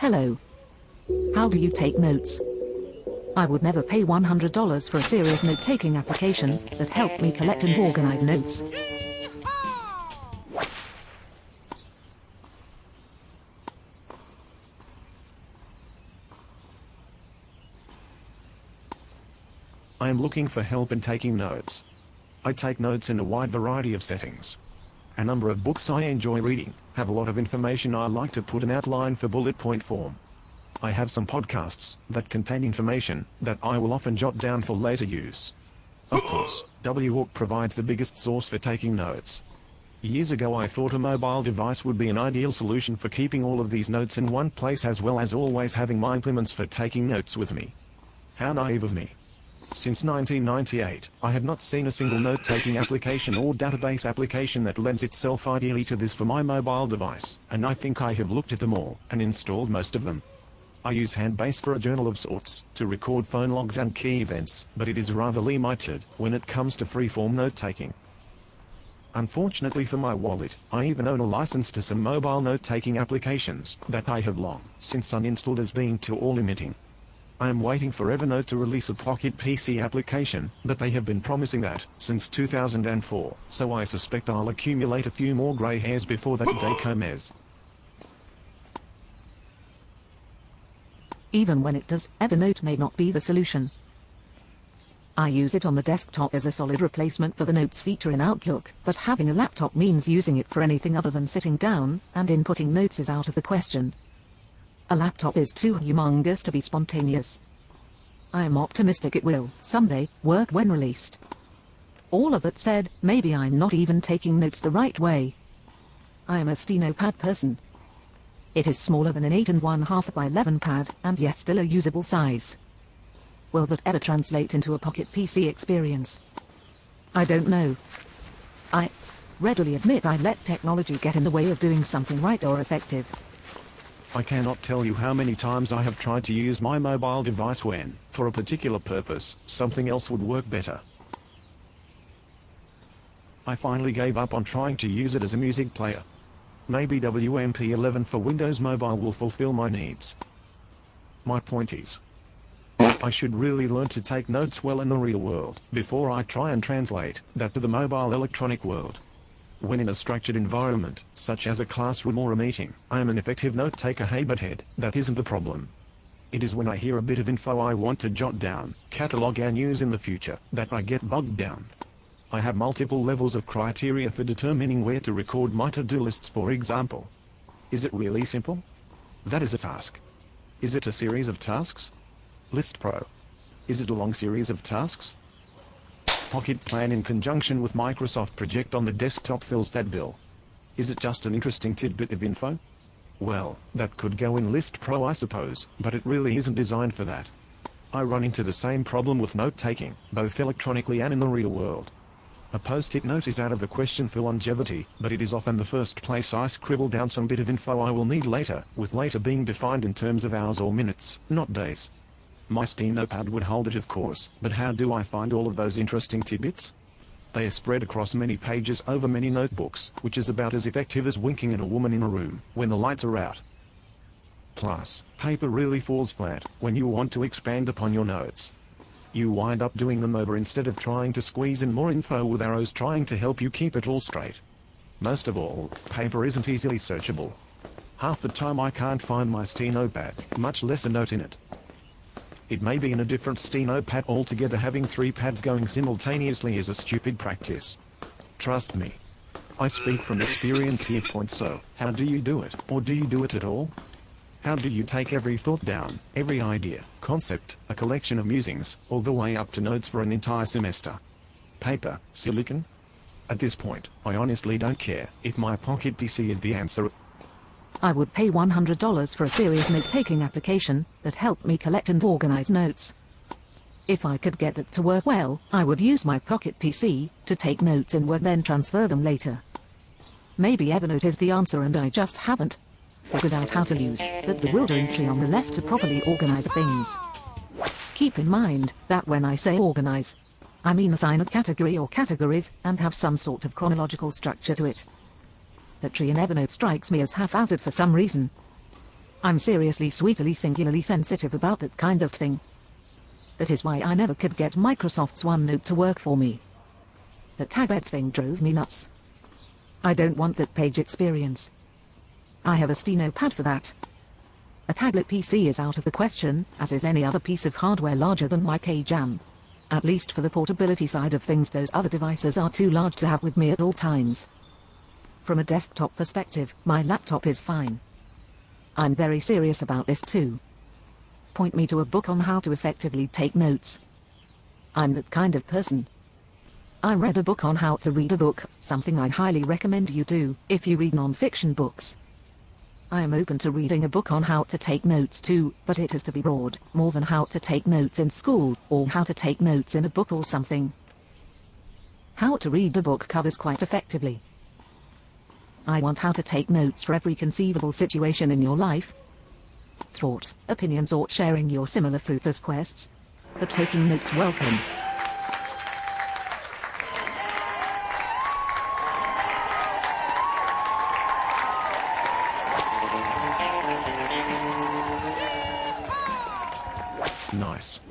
Hello. How do you take notes? I would never pay $100 for a serious note-taking application that helped me collect and organize notes. I am looking for help in taking notes. I take notes in a wide variety of settings. A number of books I enjoy reading have a lot of information I like to put in outline for bullet point form. I have some podcasts that contain information that I will often jot down for later use. Of course, WORK provides the biggest source for taking notes. Years ago I thought a mobile device would be an ideal solution for keeping all of these notes in one place as well as always having my implements for taking notes with me. How naive of me. Since 1998, I have not seen a single note-taking application or database application that lends itself ideally to this for my mobile device, and I think I have looked at them all and installed most of them. I use Handbase for a journal of sorts, to record phone logs and key events, but it is rather limited when it comes to freeform note-taking. Unfortunately for my wallet, I even own a license to some mobile note-taking applications that I have long since uninstalled as being too all-limiting. I am waiting for Evernote to release a Pocket PC application, but they have been promising that since 2004, so I suspect I'll accumulate a few more grey hairs before that day comes. Even when it does, Evernote may not be the solution. I use it on the desktop as a solid replacement for the Notes feature in Outlook, but having a laptop means using it for anything other than sitting down and inputting notes is out of the question. A laptop is too humongous to be spontaneous. I am optimistic it will, someday, work when released. All of that said, maybe I'm not even taking notes the right way. I am a StenoPad person. It is smaller than an 8½ by 11 pad, and yet still a usable size. Will that ever translate into a Pocket PC experience? I don't know. I readily admit I let technology get in the way of doing something right or effective. I cannot tell you how many times I have tried to use my mobile device when, for a particular purpose, something else would work better. I finally gave up on trying to use it as a music player. Maybe WMP 11 for Windows Mobile will fulfill my needs. My point is, I should really learn to take notes well in the real world, before I try and translate that to the mobile electronic world. When in a structured environment, such as a classroom or a meeting, I am an effective note-taker but that isn't the problem. It is when I hear a bit of info I want to jot down, catalog and use in the future, that I get bogged down. I have multiple levels of criteria for determining where to record my to-do lists, for example. Is it really simple? That is a task. Is it a series of tasks? List Pro. Is it a long series of tasks? Pocket Plan in conjunction with Microsoft Project on the desktop fills that bill. Is it just an interesting tidbit of info? Well, that could go in List Pro I suppose, but it really isn't designed for that. I run into the same problem with note-taking, both electronically and in the real world. A post-it note is out of the question for longevity, but it is often the first place I scribble down some bit of info I will need later, with later being defined in terms of hours or minutes, not days. My StenoPad would hold it of course, but how do I find all of those interesting tidbits? They are spread across many pages over many notebooks, which is about as effective as winking at a woman in a room, when the lights are out. Plus, paper really falls flat when you want to expand upon your notes. You wind up doing them over instead of trying to squeeze in more info with arrows trying to help you keep it all straight. Most of all, paper isn't easily searchable. Half the time I can't find my StenoPad, much less a note in it. It may be in a different StenoPad altogether. Having 3 pads going simultaneously is a stupid practice. Trust me. I speak from experience here. So, how do you do it, or do you do it at all? How do you take every thought down, every idea, concept, a collection of musings, all the way up to notes for an entire semester? Paper, silicon? At this point, I honestly don't care if my Pocket PC is the answer. I would pay $100 for a serious note-taking application that helped me collect and organize notes. If I could get it to work well, I would use my Pocket PC to take notes in work, then transfer them later. Maybe Evernote is the answer and I just haven't figured out how to use that bewildering tree on the left to properly organize things. Keep in mind that when I say organize, I mean assign a category or categories and have some sort of chronological structure to it. The tree in Evernote strikes me as haphazard for some reason. I'm seriously sweetly singularly sensitive about that kind of thing. That is why I never could get Microsoft's OneNote to work for me. The tablet thing drove me nuts. I don't want that page experience. I have a Steno pad for that. A tablet PC is out of the question, as is any other piece of hardware larger than my K-Jam. At least for the portability side of things, those other devices are too large to have with me at all times. From a desktop perspective, my laptop is fine. I'm very serious about this too. Point me to a book on how to effectively take notes. I'm that kind of person. I read a book on how to read a book, something I highly recommend you do, if you read non-fiction books. I am open to reading a book on how to take notes too, but it has to be broad, more than how to take notes in school, or how to take notes in a book or something. How to read a book covers quite effectively. I want how to take notes for every conceivable situation in your life. Thoughts, opinions, or sharing your similar fruitless quests. For taking notes, welcome. Nice.